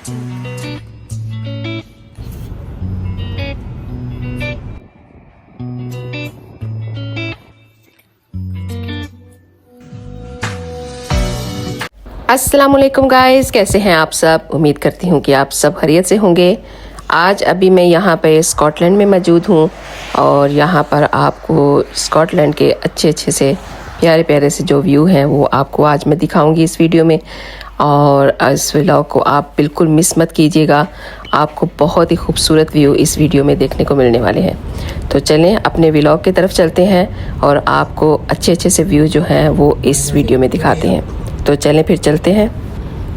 अस्सलामुअलैकुम गाइस, कैसे हैं आप सब। उम्मीद करती हूँ कि आप सब खैरियत से होंगे। आज अभी मैं यहाँ पे स्कॉटलैंड में मौजूद हूँ और यहाँ पर आपको स्कॉटलैंड के अच्छे से प्यारे प्यारे से जो व्यू हैं वो आपको आज मैं दिखाऊंगी इस वीडियो में। और इस व्लॉग को आप बिल्कुल मिस मत कीजिएगा, आपको बहुत ही खूबसूरत व्यू इस वीडियो में देखने को मिलने वाले हैं। तो चलें अपने व्लॉग की तरफ चलते हैं और आपको अच्छे से व्यू जो हैं वो इस वीडियो में दिखाते हैं। तो चलें फिर चलते हैं।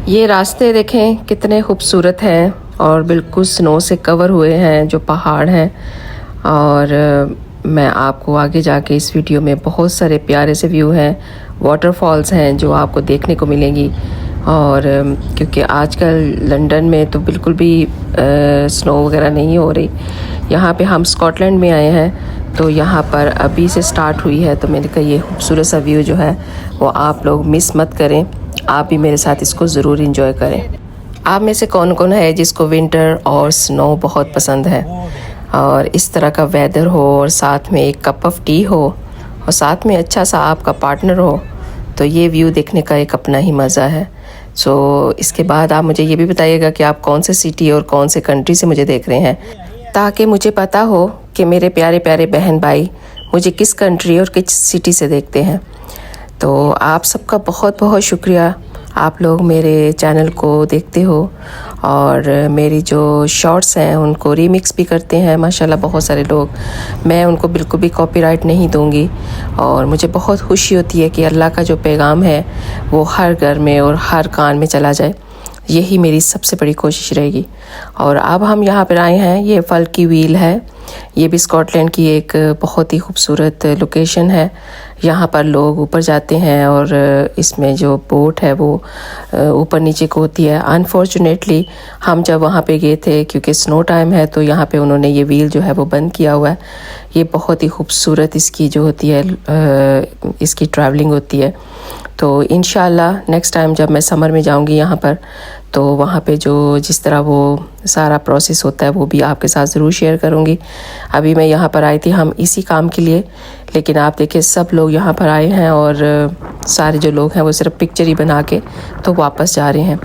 ये रास्ते देखें कितने खूबसूरत हैं और बिल्कुल स्नो से कवर हुए हैं जो पहाड़ हैं। और मैं आपको आगे जाके इस वीडियो में बहुत सारे प्यारे से व्यू हैं, वाटरफॉल्स हैं जो आपको देखने को मिलेंगी। और क्योंकि आजकल लंदन में तो बिल्कुल भी स्नो वगैरह नहीं हो रही। यहाँ पे हम स्कॉटलैंड में आए हैं तो यहाँ पर अभी से स्टार्ट हुई है। तो मैंने कहा ये खूबसूरत सा व्यू जो है वो आप लोग मिस मत करें, आप भी मेरे साथ इसको ज़रूर एंजॉय करें। आप में से कौन कौन है जिसको विंटर और स्नो बहुत पसंद है और इस तरह का वेदर हो और साथ में एक कप ऑफ टी हो और साथ में अच्छा सा आपका पार्टनर हो, तो ये व्यू देखने का एक अपना ही मज़ा है। सो इसके बाद आप मुझे ये भी बताइएगा कि आप कौन से सिटी और कौन से कंट्री से मुझे देख रहे हैं, ताकि मुझे पता हो कि मेरे प्यारे प्यारे बहन भाई मुझे किस कंट्री और किस सिटी से देखते हैं। तो आप सबका बहुत बहुत शुक्रिया, आप लोग मेरे चैनल को देखते हो और मेरी जो शॉर्ट्स हैं उनको रीमिक्स भी करते हैं माशाल्लाह बहुत सारे लोग। मैं उनको बिल्कुल भी कॉपीराइट नहीं दूंगी और मुझे बहुत खुशी होती है कि अल्लाह का जो पैगाम है वो हर घर में और हर कान में चला जाए, यही मेरी सबसे बड़ी कोशिश रहेगी। और अब हम यहाँ पर आए हैं, ये फल की व्हील है, ये भी स्कॉटलैंड की एक बहुत ही खूबसूरत लोकेशन है। यहाँ पर लोग ऊपर जाते हैं और इसमें जो बोट है वो ऊपर नीचे को होती है। अनफॉर्चुनेटली हम जब वहाँ पे गए थे क्योंकि स्नो टाइम है तो यहाँ पे उन्होंने ये व्हील जो है वो बंद किया हुआ है। ये बहुत ही खूबसूरत इसकी जो होती है इसकी ट्रैवलिंग होती है। तो इंशाल्लाह नेक्स्ट टाइम जब मैं समर में जाऊंगी यहाँ पर तो वहाँ पे जो जिस तरह वो सारा प्रोसेस होता है वो भी आपके साथ ज़रूर शेयर करूँगी। अभी मैं यहाँ पर आई थी हम इसी काम के लिए, लेकिन आप देखिए सब लोग यहाँ पर आए हैं और सारे जो लोग हैं वो सिर्फ पिक्चर ही बना के तो वापस जा रहे हैं।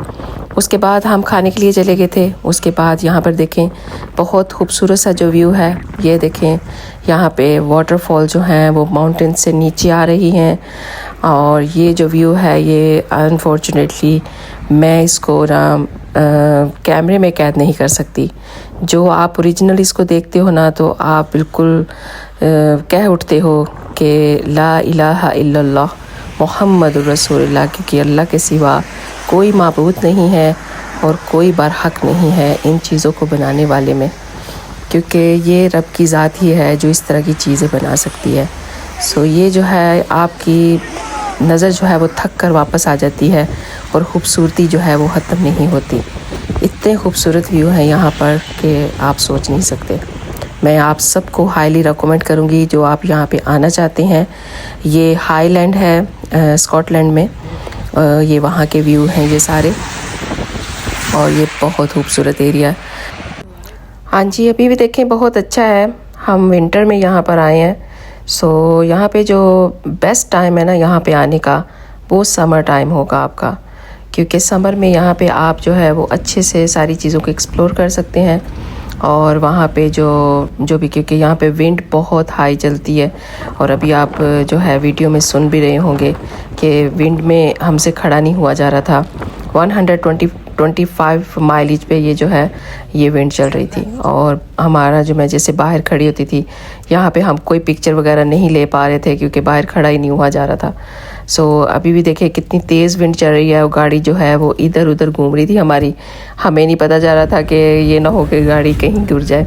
उसके बाद हम खाने के लिए चले गए थे। उसके बाद यहाँ पर देखें बहुत खूबसूरत सा जो व्यू है, ये देखें यहाँ पे वाटरफॉल जो हैं वो माउंटेन से नीचे आ रही हैं। और ये जो व्यू है ये अनफॉर्चुनेटली मैं इसको कैमरे में कैद नहीं कर सकती। जो आप ओरिजिनल इसको देखते हो ना तो आप बिल्कुल कह उठते हो कि ला इलाहा इल्लल्लाह मुहम्मद रसूलुल्लाह, क्योंकि अल्लाह के सिवा कोई माबूद नहीं है और कोई बरहक नहीं है इन चीज़ों को बनाने वाले में, क्योंकि ये रब की ज़ात ही है जो इस तरह की चीज़ें बना सकती है। सो ये जो है आपकी नज़र जो है वो थक कर वापस आ जाती है और ख़ूबसूरती जो है वो ख़त्म नहीं होती। इतने खूबसूरत व्यू हैं यहाँ पर कि आप सोच नहीं सकते। मैं आप सबको हाईली रिकमेंड करूँगी जो आप यहाँ पे आना चाहते हैं। ये हाईलैंड है स्कॉटलैंड में, ये वहाँ के व्यू हैं ये सारे और ये बहुत खूबसूरत एरिया है। हाँ जी, अभी भी देखें बहुत अच्छा है। हम विंटर में यहाँ पर आए हैं। सो यहाँ पे जो बेस्ट टाइम है ना यहाँ पे आने का वो समर टाइम होगा आपका, क्योंकि समर में यहाँ पे आप जो है वो अच्छे से सारी चीज़ों को एक्सप्लोर कर सकते हैं। और वहाँ पे जो भी, क्योंकि यहाँ पे विंड बहुत हाई चलती है और अभी आप जो है वीडियो में सुन भी रहे होंगे कि विंड में हमसे खड़ा नहीं हुआ जा रहा था। 125 माइलेज पे ये जो है ये विंड चल रही थी और हमारा जो, मैं जैसे बाहर खड़ी होती थी यहाँ पे हम कोई पिक्चर वगैरह नहीं ले पा रहे थे क्योंकि बाहर खड़ा ही नहीं हुआ जा रहा था। सो अभी भी देखिए कितनी तेज़ विंड चल रही है और गाड़ी जो है वो इधर उधर घूम रही थी हमारी, हमें नहीं पता जा रहा था कि ये ना हो कि गाड़ी कहीं गिर जाए।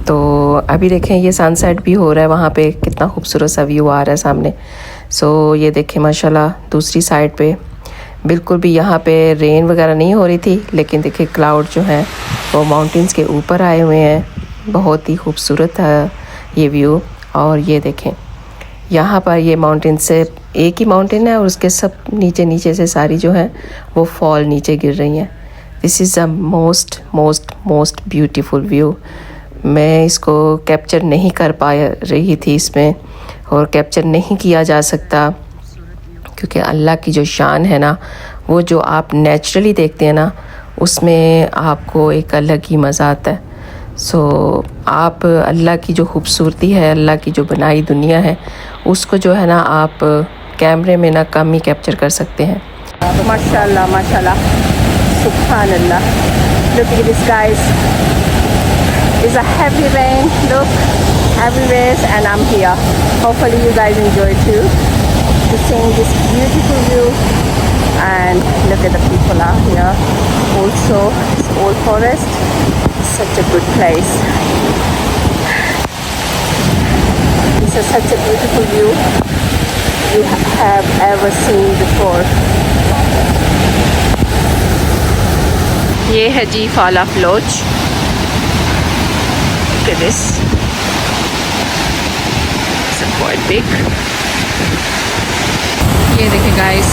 तो अभी देखें ये सनसेट भी हो रहा है वहाँ पे, कितना खूबसूरत सा व्यू आ रहा है सामने। सो ये देखें माशाल्लाह दूसरी साइड पे बिल्कुल भी यहाँ पे रेन वगैरह नहीं हो रही थी, लेकिन देखिए क्लाउड जो है वो माउंटेन्स के ऊपर आए हुए हैं। बहुत ही खूबसूरत है ये व्यू। और ये देखें यहाँ पर ये माउंटेन से एक ही माउंटेन है और उसके सब नीचे नीचे से सारी जो है वो फॉल नीचे गिर रही हैं। This is a most beautiful view. मैं इसको कैप्चर नहीं कर पा रही थी इसमें, और कैप्चर नहीं किया जा सकता क्योंकि अल्लाह की जो शान है ना, वो जो आप नेचुरली देखते हैं ना, उसमें आपको एक अलग ही मज़ा आता है। सो आप अल्लाह की जो खूबसूरती है, अल्लाह की जो बनाई दुनिया है, उसको जो है ना आप कैमरे में ना कम ही कैप्चर कर सकते हैं। माशाल्लाह माशाल्लाह, सुभान अल्लाह। Look at this guys. It's a heavy rain. Look, everywhere, and I'm here. Hopefully you guys enjoy too, to seeing this beautiful view. And look at the people out here. Also, it's old forest. Such a good place. This is such a beautiful view you have ever seen before. ये है जी फाला laws. Look at this. It's quite big. ये देखें guys,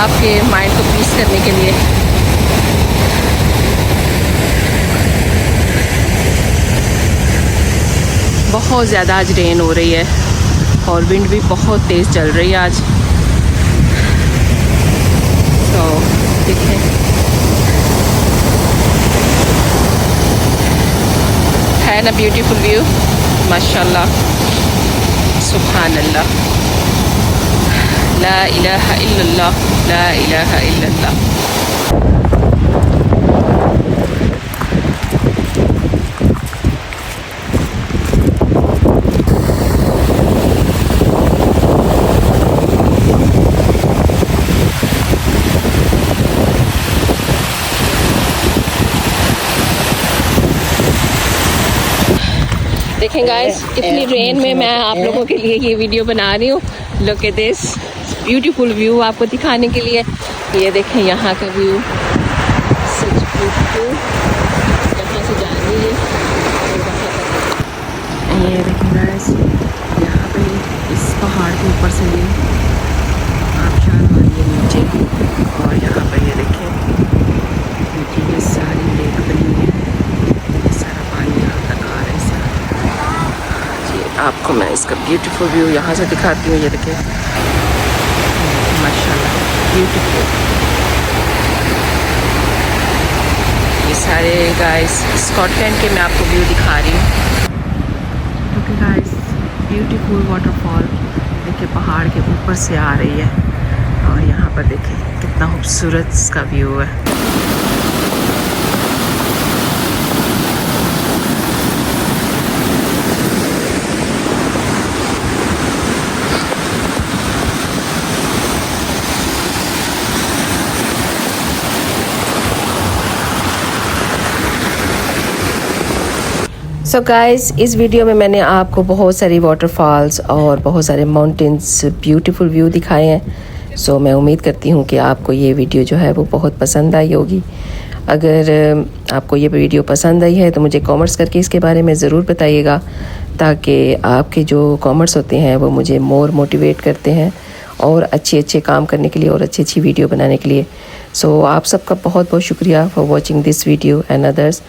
आपके mind को piece करने के लिए बहुत ज़्यादा आज रेन हो रही है और विंड भी बहुत तेज़ चल रही है आज। तो देखें, है ना ब्यूटीफुल व्यू, माशाल्लाह, सुभान अल्लाह, ला इलाहा इल्लल्लाह, ला इलाहा इल्लल्लाह। देखें गाइस, इतनी रेन में मैं आप लोगों के लिए ये वीडियो बना रही हूँ। Look at this beautiful view आपको दिखाने के लिए। ये देखें यहाँ का व्यू, सच ब्यूटीफुल। यहाँ से जा रही है ये देखें गाइस, यहाँ पे इस पहाड़ के ऊपर से ये आबशार आ रही है नीचे, और यहाँ पर ये देखें नीचे ये सारी लेक बनी हुई है, ये सारा पानी यहाँ तक आ रहा है। आपको मैं इसका ब्यूटीफुल व्यू यहाँ से दिखाती हूँ। ये देखिए, माशाल्लाह ब्यूटीफुल। ये सारे गाइस स्कॉटलैंड के मैं आपको व्यू दिखा रही हूँ। ओके गाइस, ब्यूटीफुल वाटरफॉल देखिए पहाड़ के ऊपर से आ रही है, और यहाँ पर देखिए कितना खूबसूरत इसका व्यू है। सो गाइस, इस वीडियो में मैंने आपको बहुत सारी वाटरफॉल्स और बहुत सारे माउंटेन्स ब्यूटीफुल व्यू दिखाए हैं। सो मैं उम्मीद करती हूँ कि आपको ये वीडियो जो है वो बहुत पसंद आई होगी। अगर आपको ये वीडियो पसंद आई है तो मुझे कमेंट्स करके इसके बारे में ज़रूर बताइएगा, ताकि आपके जो कमेंट्स होते हैं वो मुझे मोर मोटिवेट करते हैं और अच्छे काम करने के लिए और अच्छी वीडियो बनाने के लिए। सो आप सबका बहुत बहुत शुक्रिया for watching this video and others,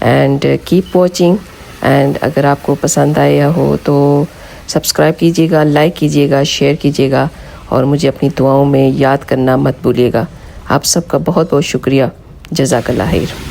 and keep watching. And अगर आपको पसंद आया हो तो सब्सक्राइब कीजिएगा, लाइक कीजिएगा, शेयर कीजिएगा, और मुझे अपनी दुआओं में याद करना मत भूलिएगा। आप सबका बहुत बहुत शुक्रिया। जज़ाकल्लाह खैर।